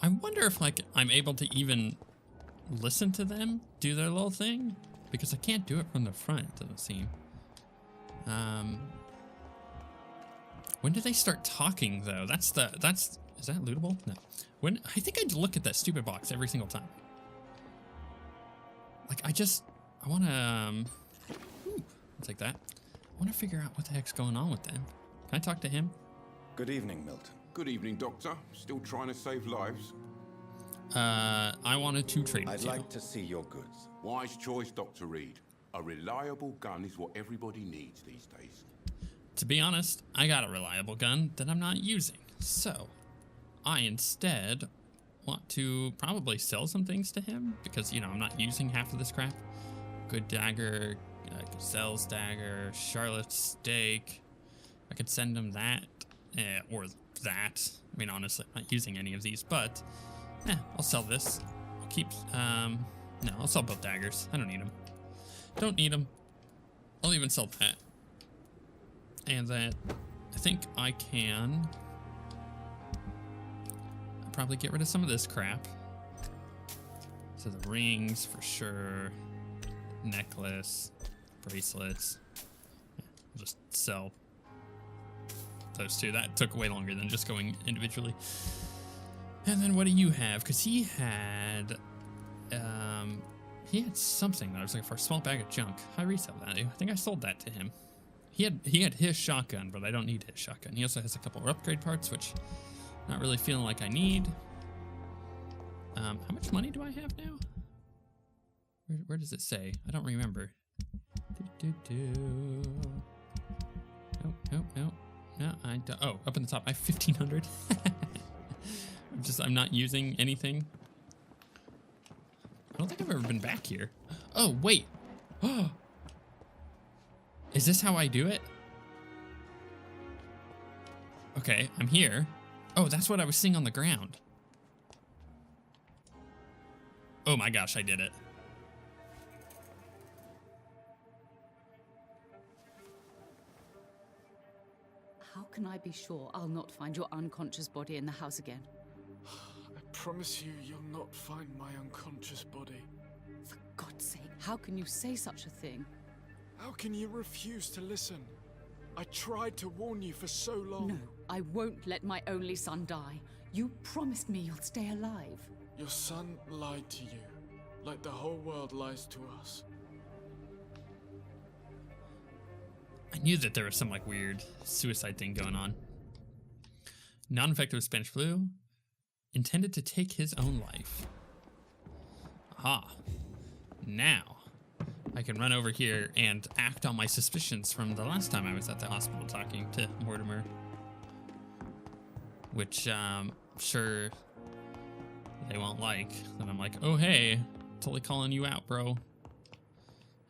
I wonder if, like, I'm able to even listen to them do their little thing, because I can't do it from the front, it doesn't seem. When do they start talking, though? Is that lootable? No. I think I'd look at that stupid box every single time. Like, I want to, I'll take that. I want to figure out what the heck's going on with them. Can I talk to him? Good evening, Milton. Good evening, Doctor. Still trying to save lives? I wanted to trade with I'd you. like to see your goods. Wise choice, Dr. Reid. A reliable gun is what everybody needs these days. To be honest, I got a reliable gun that I'm not using. So, I instead want to probably sell some things to him because, you know, I'm not using half of this crap. Good dagger, Gazelle's dagger, Charlotte's stake. I could send him that, or that. I mean, honestly, I'm not using any of these, but I'll sell this. I'll keep, no, I'll sell both daggers. I don't need them. Don't need them. I'll even sell that. And that, I think I can probably get rid of some of this crap. So the rings for sure, necklace, bracelets. I'll just sell those two. That took way longer than just going individually. And then what do you have? Because he had something that I was looking for, a small bag of junk. High resale value. I think I sold that to him. He had his shotgun, but I don't need his shotgun. He also has a couple of upgrade parts, which I'm not really feeling like I need. How much money do I have now? Where does it say? I don't remember. No, I don't. Oh, up in the top. I have 1,500. I'm not using anything. I don't think I've ever been back here. Oh, wait. Is this how I do it? Okay, I'm here. Oh, that's what I was seeing on the ground. Oh my gosh, I did it. How can I be sure I'll not find your unconscious body in the house again? I promise you, you'll not find my unconscious body. For God's sake, how can you say such a thing? How can you refuse to listen? I tried to warn you for so long. No, I won't let my only son die. You promised me you'll stay alive. Your son lied to you, like the whole world lies to us. I knew that there was some like weird suicide thing going on. Non-infective Spanish flu intended to take his own life. Aha. Now I can run over here and act on my suspicions from the last time I was at the hospital talking to Mortimer. Which, sure they won't like. And I'm like, oh hey, totally calling you out, bro.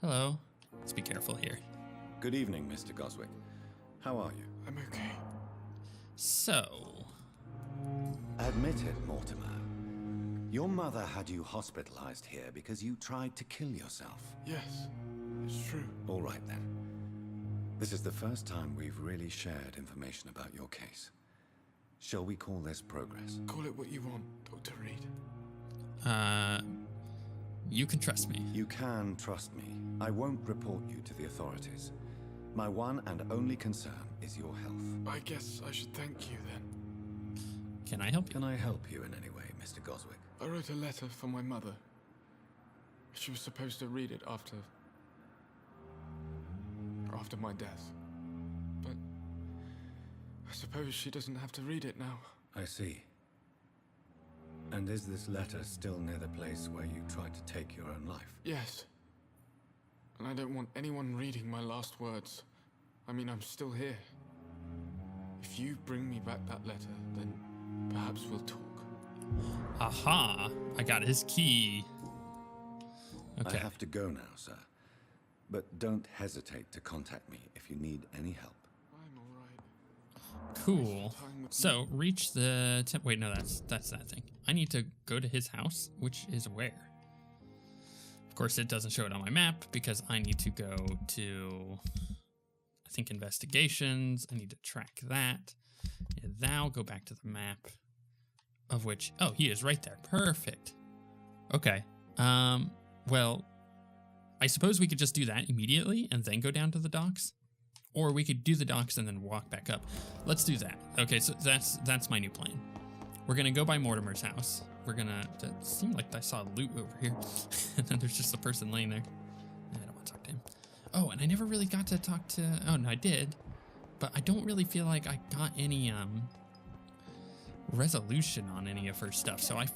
Hello. Let's be careful here. Good evening, Mr. Goswick. How are you? I'm okay. So... Admit it, Mortimer. Your mother had you hospitalized here because you tried to kill yourself. Yes, it's true. All right, then. This is the first time we've really shared information about your case. Shall we call this progress? Call it what you want, Dr. Reid. You can trust me. You can trust me. I won't report you to the authorities. My one and only concern is your health. I guess I should thank you then. Can I help you? Can I help you in any way, Mr. Goswick? I wrote a letter for my mother. She was supposed to read it after my death. But I suppose she doesn't have to read it now. I see. And is this letter still near the place where you tried to take your own life? Yes. And I don't want anyone reading my last words. I mean, I'm still here. If you bring me back that letter, then perhaps we'll talk. Aha! I got his key. Okay. I have to go now, sir. But don't hesitate to contact me if you need any help. I'm alright. Cool. So, reach the... Wait, no, that's that thing. I need to go to his house, which is where? Of course, it doesn't show it on my map because I need to go to... I I think investigations. I need to track that. And thou, go back to the map. Of which, oh, he is right there. Perfect. Okay. Well, I suppose we could just do that immediately and then go down to the docks. Or we could do the docks and then walk back up. Let's do that. Okay, so that's my new plan. We're gonna go by Mortimer's house. We're gonna, it seemed like I saw loot over here. And then there's just a person laying there. I don't want to talk to him. Oh, and I never really got to talk to, oh no, I did. But I don't really feel like I got any resolution on any of her stuff. So I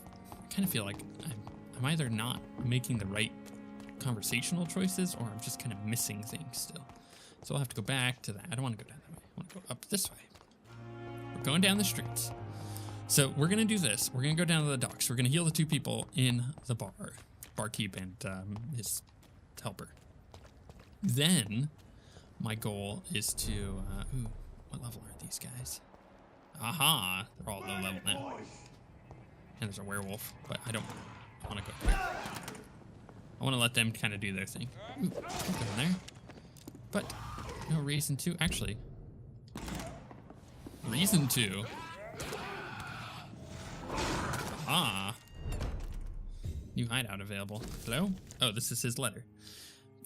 kind of feel like I'm either not making the right conversational choices or I'm just kind of missing things still. So I'll have to go back to that. I don't want to go down that way. I want to go up this way. We're going down the streets. So we're going to do this. We're going to go down to the docks. We're going to heal the two people in the barkeep and his helper. Then my goal is to, ooh, what level are these guys? Aha, they're all low level now. And there's a werewolf, but I don't want to go there. I want to let them kind of do their thing. Ooh, go in there. But no reason to, actually. Reason to. Ah. New hideout available. Hello? Oh, this is his letter.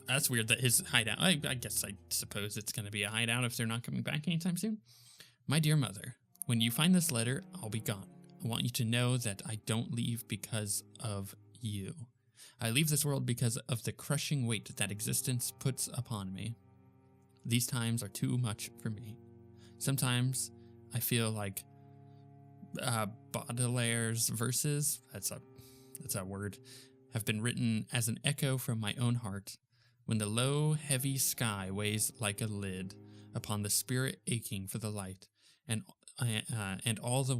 That's weird that his hideout, I guess I suppose it's going to be a hideout if they're not coming back anytime soon. My dear mother, when you find this letter, I'll be gone. I want you to know that I don't leave because of you. I leave this world because of the crushing weight that existence puts upon me. These times are too much for me. Sometimes I feel like Baudelaire's verses, that's a word, have been written as an echo from my own heart. When the low, heavy sky weighs like a lid upon the spirit aching for the light, and all the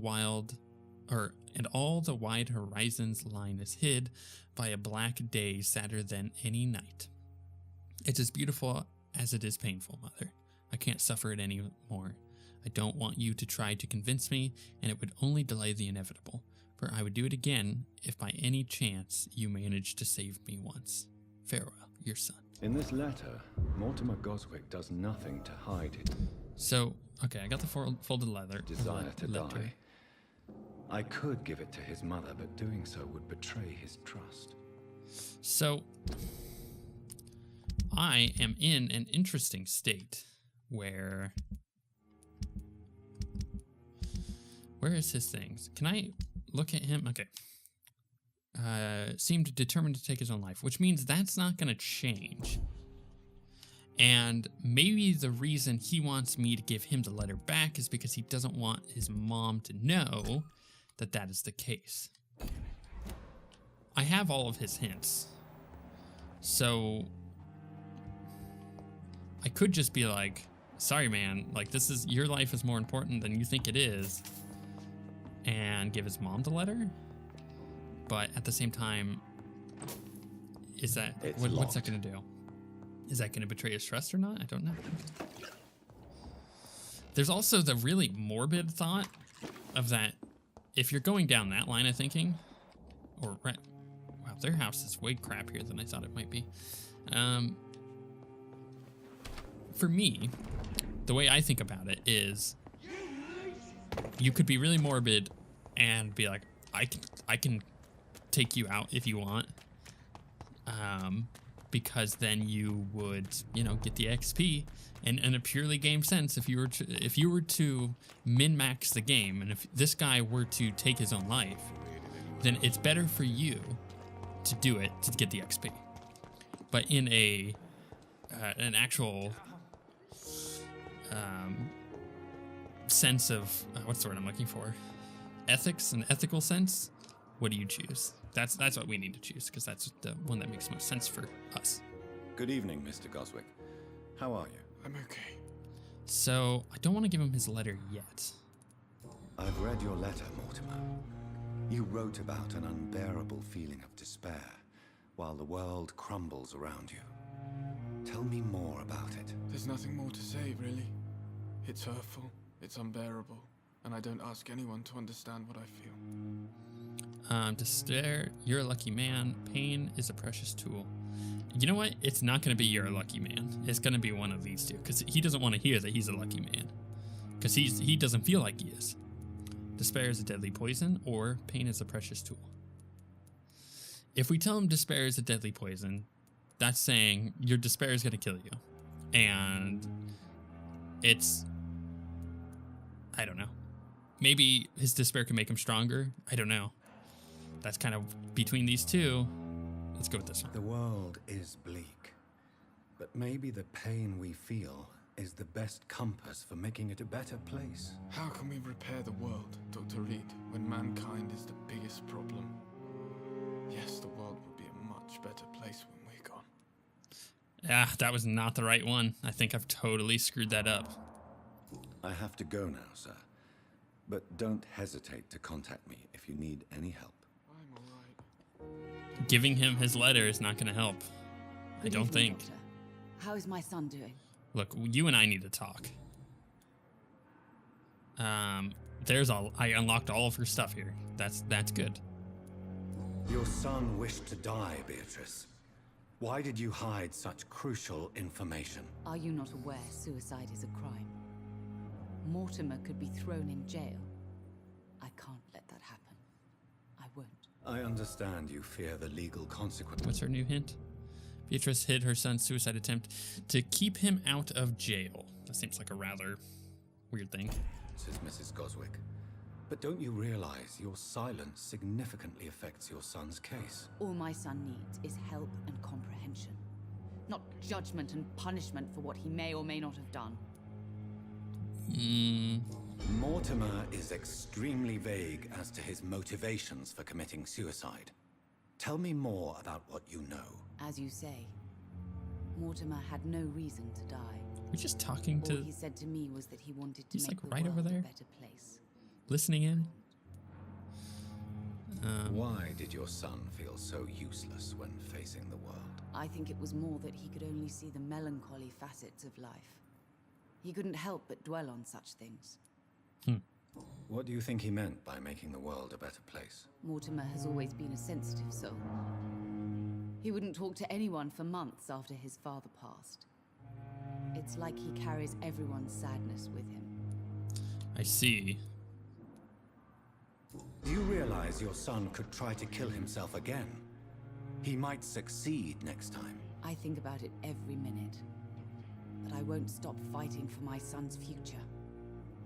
wide horizon's line is hid by a black day sadder than any night. It's as beautiful as it is painful, Mother. I can't suffer it any more. I don't want you to try to convince me, and it would only delay the inevitable, for I would do it again if by any chance you managed to save me once. Farewell, your son. In this letter, Mortimer Goswick does nothing to hide it. So, okay, I got the folded letter. Desire to die. I could give it to his mother, but doing so would betray his trust. So, I am in an interesting state where is his things? Can I look at him? Okay. Seemed determined to take his own life, which means that's not going to change. And maybe the reason he wants me to give him the letter back is because he doesn't want his mom to know that that is the case. I have all of his hints. So I could just be like, sorry, man, like this is, your life is more important than you think it is, and give his mom the letter. But at the same time, is that, what's that going to do? Is that going to betray his trust or not? I don't know. There's also the really morbid thought of that if you're going down that line of thinking, or wow, their house is way crappier than I thought it might be. For me, the way I think about it is you could be really morbid and be like, I can take you out if you want. Because then you would, you know, get the XP. And in a purely game sense, if you were to min-max the game, and if this guy were to take his own life, then it's better for you to do it to get the XP. But in an actual sense of what's the word I'm looking for? Ethics, an ethical sense. What do you choose? That's what we need to choose, because that's the one that makes most sense for us. Good evening, Mr. Goswick. How are you? I'm okay. So, I don't want to give him his letter yet. I've read your letter, Mortimer. You wrote about an unbearable feeling of despair while the world crumbles around you. Tell me more about it. There's nothing more to say, really. It's hurtful, it's unbearable, and I don't ask anyone to understand what I feel. Despair, you're a lucky man. Pain is a precious tool. You know what? It's not going to be you're a lucky man. It's going to be one of these two, because he doesn't want to hear that he's a lucky man, because he doesn't feel like he is. Despair is a deadly poison, or pain is a precious tool. If we tell him despair is a deadly poison, that's saying your despair is going to kill you. And it's, I don't know. Maybe his despair can make him stronger. I don't know. That's kind of between these two. Let's go with this one. The world is bleak, but maybe the pain we feel is the best compass for making it a better place. How can we repair the world, Dr. Reid, when mankind is the biggest problem? Yes, the world will be a much better place when we're gone. Ah, that was not the right one. I think I've totally screwed that up. I have to go now, sir. But don't hesitate to contact me if you need any help. I'm alright. Giving him his letter is not going to help. I Good don't evening, think. Doctor. How is my son doing? Look, you and I need to talk. I unlocked all of her stuff here. That's good. Your son wished to die, Beatrice. Why did you hide such crucial information? Are you not aware suicide is a crime? Mortimer could be thrown in jail. I can't let that happen. I won't. I understand you fear the legal consequences. What's her new hint? Beatrice hid her son's suicide attempt to keep him out of jail. That seems like a rather weird thing. Says Mrs. Goswick. But don't you realize your silence significantly affects your son's case? All my son needs is help and comprehension, not judgment and punishment for what he may or may not have done. Mortimer is extremely vague as to his motivations for committing suicide. Tell me more about what you know. As you say, Mortimer had no reason to die. We're just talking All to, he said to me was that he wanted to He's, make like, the right over world there. a better place. listening in. Why did your son feel so useless when facing the world? I think it was more that he could only see the melancholy facets of life. He couldn't help but dwell on such things. What do you think he meant by making the world a better place? Mortimer has always been a sensitive soul. He wouldn't talk to anyone for months after his father passed. It's like he carries everyone's sadness with him. I see. Do you realize your son could try to kill himself again? He might succeed next time. I think about it every minute. But I won't stop fighting for my son's future.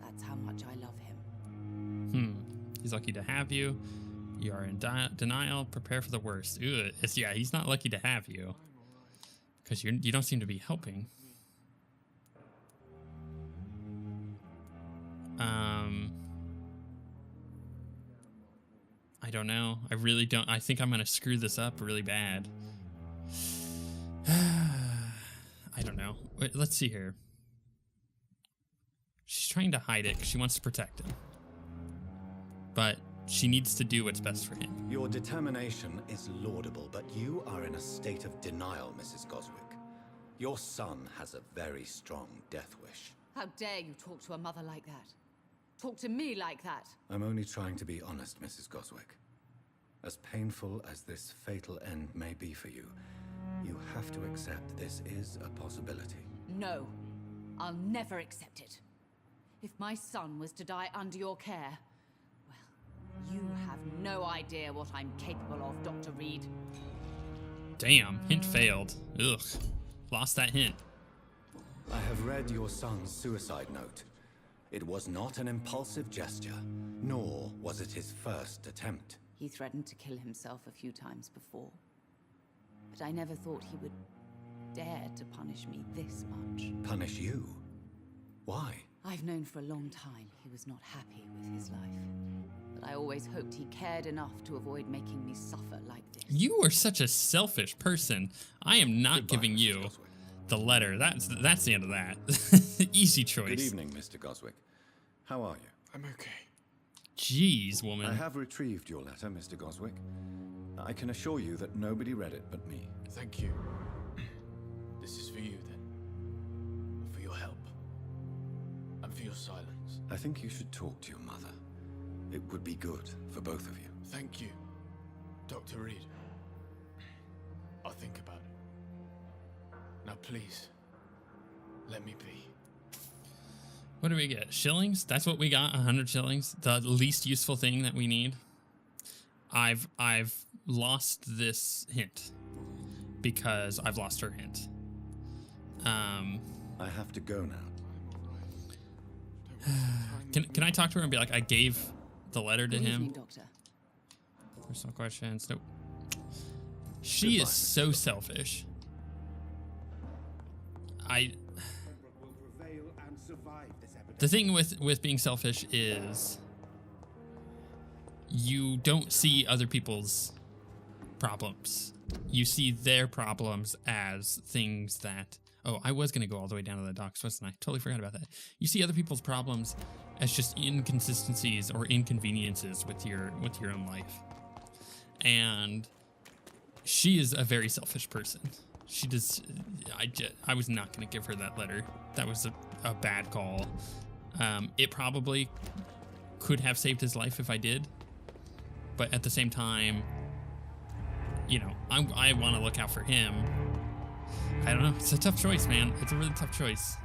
That's how much I love him. He's lucky to have you. You are in denial. Prepare for the worst. Ugh. Yeah, he's not lucky to have you. Because you don't seem to be helping. I don't know. I really don't. I think I'm going to screw this up really bad. I don't know. Wait, let's see here. She's trying to hide it because she wants to protect him. But she needs to do what's best for him. Your determination is laudable, but you are in a state of denial, Mrs. Goswick. Your son has a very strong death wish. How dare you talk to a mother like that? Talk to me like that? I'm only trying to be honest, Mrs. Goswick. As painful as this fatal end may be for you, you have to accept this is a possibility. No, I'll never accept it. If my son was to die under your care, well, you have no idea what I'm capable of, Dr. Reid. Damn, hint failed. Ugh, lost that hint. I have read your son's suicide note. It was not an impulsive gesture, nor was it his first attempt. He threatened to kill himself a few times before. But I never thought he would dare to punish me this much. Punish you? Why? I've known for a long time he was not happy with his life. But I always hoped he cared enough to avoid making me suffer like this. You are such a selfish person. I am not Goodbye, giving Mr. you Goswick. the letter. That's the end of that. Easy choice. Good evening, Mr. Goswick. How are you? I'm okay. Jeez, woman. I have retrieved your letter, Mr. Goswick. I can assure you that nobody read it but me. Thank you. This is for you, then. For your help. And for your silence. I think you should talk to your mother. It would be good for both of you. Thank you, Dr. Reid. I'll think about it. Now please, let me be. What do we get? Shillings? That's what we got, 100 shillings. The least useful thing that we need. I've lost this hint because I've lost her hint. I have to go now. Can I talk to her and be like, I gave the letter to Good him? evening, Doctor. Personal questions. Nope. She is so selfish. The thing with being selfish is you don't see other people's problems. You see their problems as things that, oh, I was going to go all the way down to the docks, wasn't I? Totally forgot about that. You see other people's problems as just inconsistencies or inconveniences with your own life. And she is a very selfish person. She does. I was not going to give her that letter. That was a bad call. It probably could have saved his life if I did. But at the same time, you know, I want to look out for him. I don't know. It's a tough choice, man. It's a really tough choice.